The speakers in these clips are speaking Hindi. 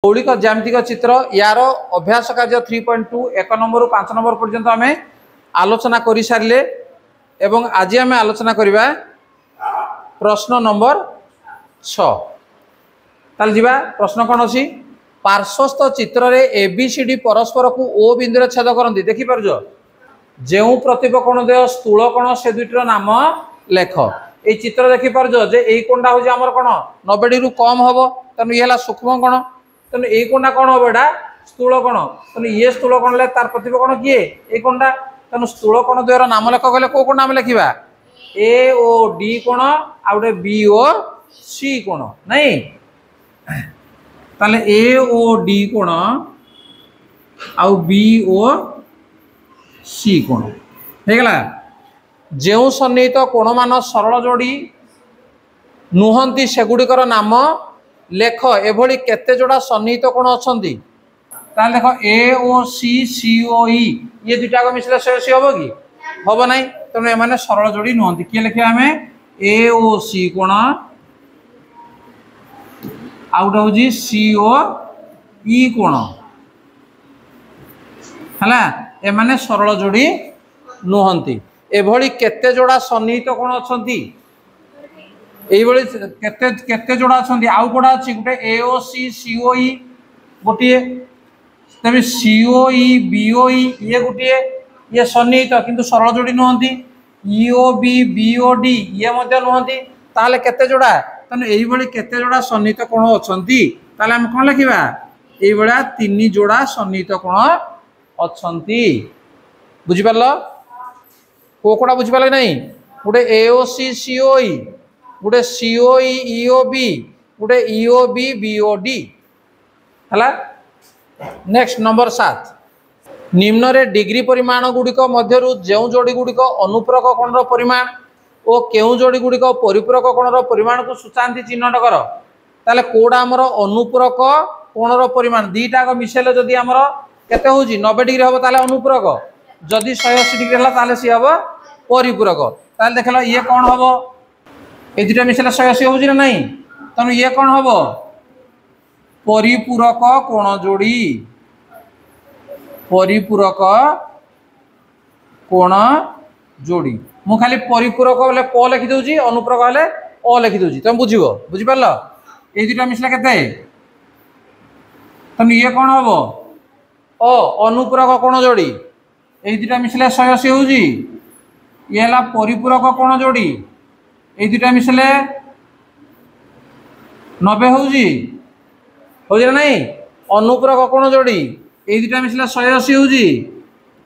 मौलिक ज्यामितिक चित्र यार अभ्यास कार्य 3.2 1 नंबर 5 नंबर पर्यंत आम आलोचना कर सारे एवं आज आम आलोचना करवा प्रश्न नंबर 6। ताल जीवा प्रश्न कौन अच्छी पार्श्वस्थ चित्र रे एबीसीडी परस्पर को ओ बिंदु छेद करती देखिपार जो प्रतिपकोण देह स्थूल कोण से दुईटर नाम लेख। ये चित्र देखिपार जे यही कोणटा हूँ आमर कौन 90 डिग्री कम हम तेणु ये सूक्ष्म कोण तेणु यही कोणटा कौन हम एटा स्थूल कोण तेणु ये स्थूल कोण ले तार प्रतिपकोण किए ये कोणटा तेणु स्थूल कोण द्वयर नाम लेख कहले को कोण नाम लिखा ए ओ डी कोण आ गोटे बी ओ सी कोण नहीं ताले ए ओ डी कोण आउ बी ओ सी कोण हेगला जो सन्निहित कोण मान सरल जोड़ी नुहंती सेगुड़िकर नाम लेख एभली केते जोड़ा सन्निहित कोण अछंती ताले देखो ए ओ सी सी ओ ई ये दुटा को मिसले सी हम कि हम ना तेणु एमाने सरल जोड़ी नुहंती किए लिखा आम ए ओ सी कोण आउट हूँ सी ओ ई कोण है एमाने सरल जोड़ी नुहंती एभली केते जोड़ा सन्निहित कोण अछंती एभली केते केते जोड़ा अछंती आउ कोडा अछि गुटे एओ सी सीओ ई गोटे तबे सीओ ई बीओ ई ये गोटे ये सन्निहित किंतु सरल जोड़ी नुहंती ईओ बी बीओ डी ये मध्य नुहंती ताले केते जोड़ा तने एही भली केते जोड़ा सन्निहित कोण अछंती ताले हम कोन लिखिबा एही भला तीन जोड़ा सन्निहित कोण अछंती बुझि परलो को कोडा बुझि पाले नहीं गुटे एओ सी सीओ ई गुटे सीओ ई ईओ बी गुटे ईओ बी बीओ डी हला। नेक्स्ट नंबर 7 निम्न रे डिग्री परिमाण गुड़िक मध्यरु जेउ जोड़ी गुड़िक अनुपूरक कोणर परिमाण और केउ जोड़ी गुड़िक परिपूरक कोणर परिमाण को सूचांती चिन्हट कर ताले कोडा हमर अनुपूरक कोणर परिमाण दीटा को मिसेले जदी हमर केते होजी 90 डिग्री हबो ताले अनुपूरक जदि 180 डिग्री हला ताले सी हबो परिपूरक ताले देखलो ये कोन हबो ए दुटा मिसेले 180 होजी ना नहीं तनु ये कोन हबो परिपूरक कोण जोड़ी परिपूरक कोण जोड़ी मु खाली परिपूरक बोले प लिखि दउची अनुपूरक बोले अ लिखि दउची तुम बुझिबो बुझि परलो ए दुटा मिसला केते तनु ये कोन हबो अ अनुपूरक कोण जोड़ी ए दुटा मिसले 180 होजी ये हला परिपूरक कोण जोड़ी ए दुटा मिसले 90 होजी होजी ना नहीं अनुपूरक कोण जोड़ी ए दुटा मिसले 180 होजी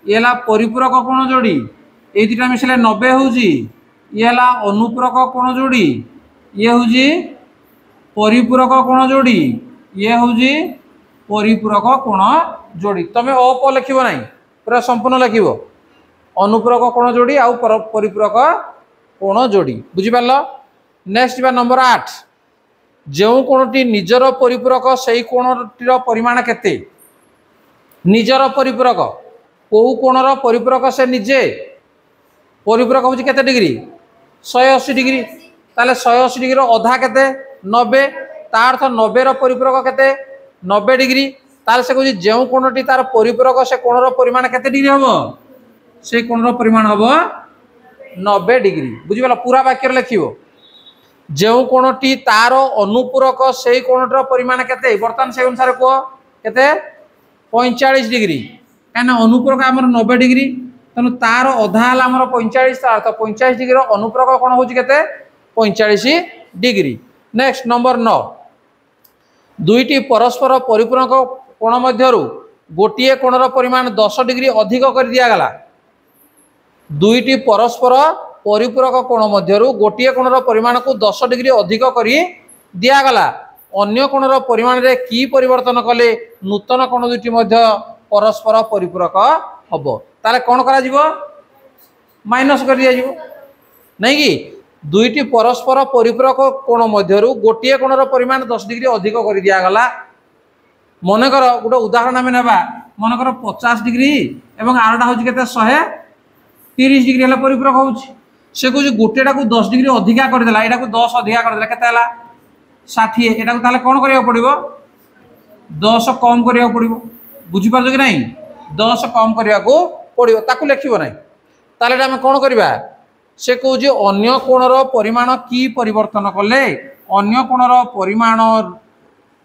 ये हला परिपूरक कोण जोड़ी ए दुटा मिसले 90 होजी ये हला अनुपूरक कोण जोड़ी ये होजी परिपूरक कोण जोड़ी ये होजी परिपूरक कोण जोड़ी तमे अ लिखिबो नहीं पूरा संपूर्ण लिखिब अनुपूरक कोण जोड़ी आउ परिपूरक कोण जोड़ी बुझि पारलो। नेक्स्ट बा नंबर 8 जो कोणटी निजर परिपूरक सेही कोणटीर परिमाण केते निजर परिपूरक को कोणर परिपूरक से निजे परिपूरक होची केते डिग्री 180 डिग्री ताले 180 डिग्री अधा केते 90 ता अर्थ 90 रो परिपूरक केते 90 डिग्री ताले से कहूँ जो कोणटी तार परिपूरक से कोणर परिमाण केते डिग्री हम से कोणर परिमाण हम 90 डिग्री बुझिपाल पूरा वाक्य लिखिबो जो कोणटी तार अनुपूरक से कोणटर परिमाण केते वर्तमान से अनुसार को केते 45 डिग्री कहना अनुपूरक हमर 90 डिग्री तनु तार अधा हला हमर 45 अर्थ 45 डिग्री रो अनुपूरक कोण होची केते 45 डिग्री। नेक्स्ट नंबर 9 दुईटी परस्पर परिपूरक कोण मध्यरु गोटिए कोणर परिमाण 10 डिग्री अधिक कर दिया गला दुईटी परस्पर परिपूरक कोण मध्यरु गोटिए कोणर परिमाण को 10 डिग्री अधिक करी दिया गला अन्य कोणर परिमाण रे की परिवर्तन कले नूतन कोण दुईटी मध्य परस्पर परिपूरक हबो ताले कोन करा जिवो माइनस कर दिया जिवो नहीं कि दुईटी परस्पर परिपूरक कोण मध्यरु गोटिए कोणर परिमाण 10 डिग्री अधिक कर दिया गला मनकर गोटे उदाहरण आम ना मनकर 50 डिग्री एवं आरटा हूँ के 130 डिग्री है परिपूरक हो कह गोटेटा को 10 डिग्री अधिका करदेला यहाँ 10 अधिका करदेला के 60 यहाँ कौन करा पड़ो 10 कम करिया पड़िबो बुझिपार कि नहीं 10 कम करिया को पड़िबो ताकू लिखिबो नहीं ताले आम कौन करवा से कौच अन्य कोणर परिमाण की परिवर्तन कले अन्य कोणर परिमाण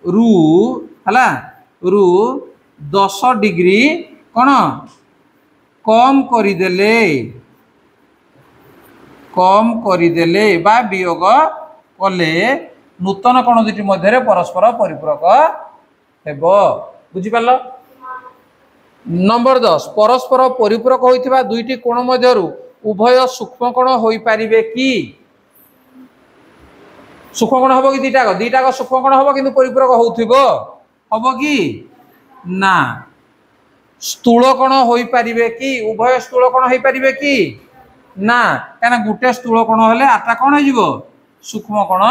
रु हला रु 10 डिग्री कौन कम करदेले बा वियोग कले नूतन कोण दुटी मध्य परस्पर परिपूरक हेब बुझिपार। नंबर 10 परस्पर परिपूरक होइथिबा दुईटी कोण मध्यरु उभय सूक्ष्म कोण होई पारिबे कि सूक्ष्म कोण हबो कि दीटाक सूक्ष्म कोण हबो किंतु परिपूरक होउथिबो हबो कि ना स्थूल कोण होई पारिबे कि उभय स्थूल कोण होई पारिबे कि ना काना गुटे स्थूल कोण हेले आटा कोण हेजिवो सूक्ष्म कोण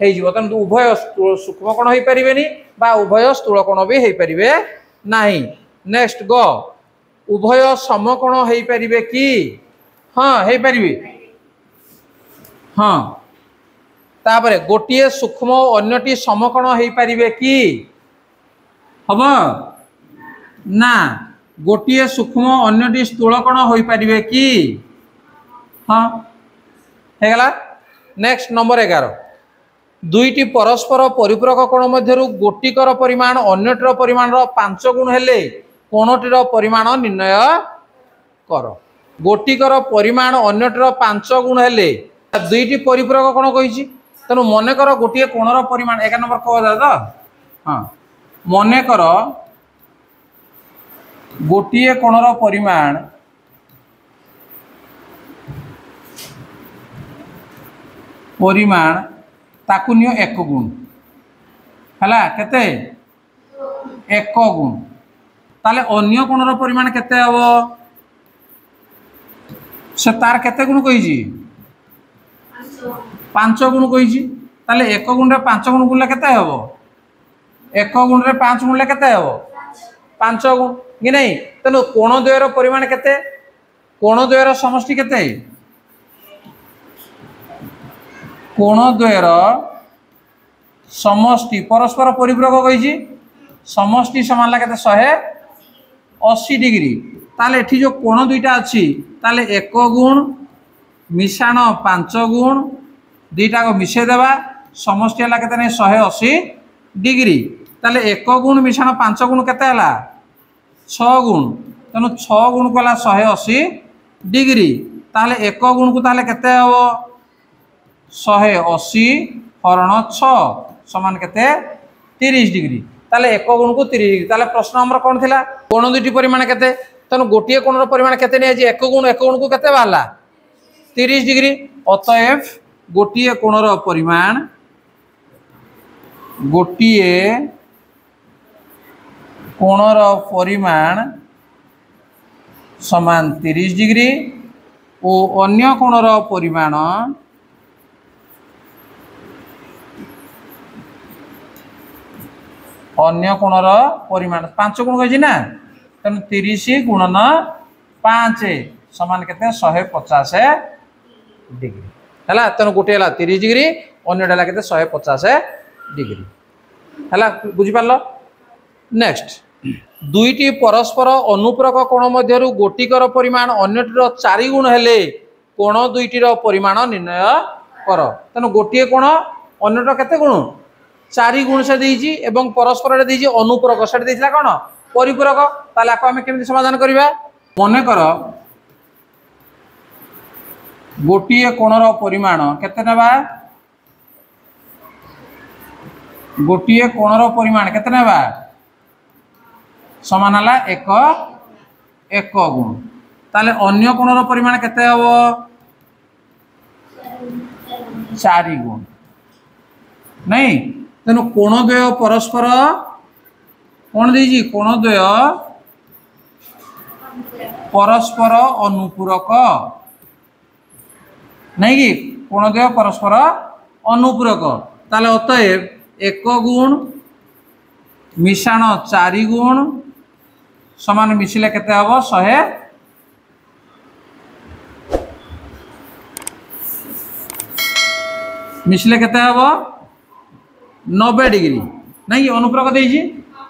हेजिवो तन उभय सूक्ष्म कोण होई पारिबेनी बा उभय स्थूल कोण भी हेई पारिबे नाही। नेक्स्ट गो उभय समकोण हेई पारिबे कि हाँ हेई पारिबे हाँ तापरे गोटिए सूक्ष्म अन्यटी समकोण हेई पारिबे कि हबो ना गोटिए सूक्ष्म अन्यटी स्थूल कोण होई पारिबे कि हाँ हेगला। नेक्स्ट नंबर 11 दुईटी परस्पर परिपूरक कोण मध्यरु गोटिकर परिमाण अन्यटर परिमाण 5 गुण हेले कोणटीर परिमाण निर्णय कर गोटिकर परिमाण अन्यटर 5 गुण हेले दुईटी परिपूरक कोण कहिछि तेणु मन कर गोटे कोणर परिमाण 1 नंबर कह दादा हाँ मन कर गोटे कोणर परिमाण ताकू नियो 1 गुण हला केते 1 गुण ताले अन्य कोणर परिमाण केते हबो से तार केते गुण कहिछि 5 गुण कहिछि ताले 1 गुण रे 5 गुण गुणले केते हबो 1 गुण रे 5 गुणले केते हबो 5 गुण कि नहीं तेणु कोण द्वयर परिमाण केते कोण द्वयर समष्टि केते कोण द्वयर समष्टि परस्पर परिपूरक कहिछि समष्टि समान ला केते 180 डिग्री ताले एठी जो कोण दुईटा अछि ताले 1 गुण मिशाण 5 गुण दुईटा को मिसे देबा समष्टि हला केते नै 180 डिग्री ताले 1 गुण मिशाण 5 गुण केते हला 6 गुण तेणु 6 गुण को हला 180 डिग्री ताले 1 गुण को ताले केते हबो 180 हरण 6 समान केते 30 डिग्री ताले 1 गुण को 30 डिग्री ताले प्रश्न हमर कोन थिला कोण दुटी परिमाण केते तेणु गोटिए कोणर परिमाण केते नै जे 1 गुण को केते बाहला 30 डिग्री अतएव गोटिए कोणर परिमाण समान 30 डिग्री और अन्य कोणर परिमाण अन्य कोणर परिमाण 5 गुण कहि ना तेन 30 गुणन 5 समान केते 150 डिग्री हला तेन गोटे हला 30 डिग्री अन्य हला केते 150 डिग्री हला बुझि पारलो। नेक्स्ट दुईटी परस्पर अनुपूरक कोण मध्यरु गोटिकर परिमाण अन्यटर 4 गुण हेले कोण दुईटीर परिमाण निर्णय कर तेन गोटे कोण अन्यटर केते गुण 4 गुण से देइछि एवं परस्पर रे देइछि अनुपूरक सेट देइछला कोन परिपूरक ताले आको हम केमि समाधान करिबा मने कर गोटिए कोणर परिमाण केते नेबा गोटिए कोणर परिमाण केते नेबा समान हला 1 गुण ताले अन्य कोणर परिमाण केते हबो 4 गुण नहीं तेणु कोणद्वय परस्पर कौन देजी कोणद्वय परस्पर अनुपूरक नहीं कि कोणद्वय परस्पर अनुपूरक ताले अतएव 1 गुण मिशाण 4 गुण समान मिशिले केते हबो 100 मिशिले केते हबो 90 डिग्री नहीं अनुपूरक देइछि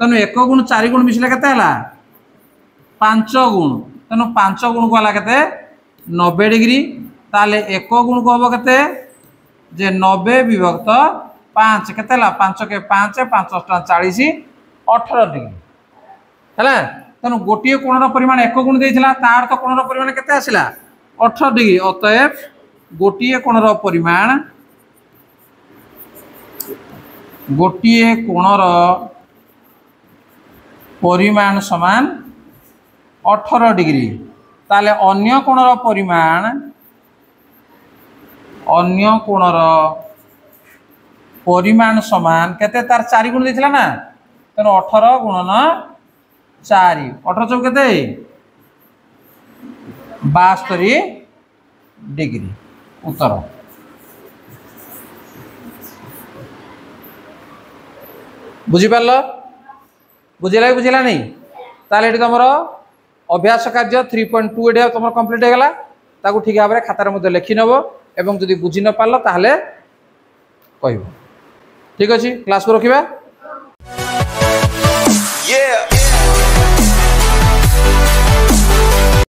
तेणु 1 गुण 4 गुण मिसिले केते हला 5 गुण तेणु 5 गुण को हला केते 90 डिग्री ताले 1 गुण को हम केते जे 90 विभक्त 5 केते हला 5 के 5 5 40 18 डिग्री है तेणु गोटे कोणर परिमाण 1 गुण देइथिला तार तो कोणर परिमाण केते आसिला 18 डिग्री अतएव गोटे कोणर परिमाण गोटे कोणर परिमाण समान 18 डिग्री ताले अन्य कोणर परिमाण समान केते तार 4 गुण देथिला ना तेणु 18 गुणन 4 18 चौक केते 72 डिग्री उत्तर बुझीपार बुझेगा बुझेगा नहीं ताले ये तुम अभ्यास कार्य 3.2 ये तुम कंप्लीट होगा ताकू ठीक भाव में खातार मध्य लिखि नब एवं जदि बुझी न पार ताहले कह ठीक अच्छे क्लास को रखा।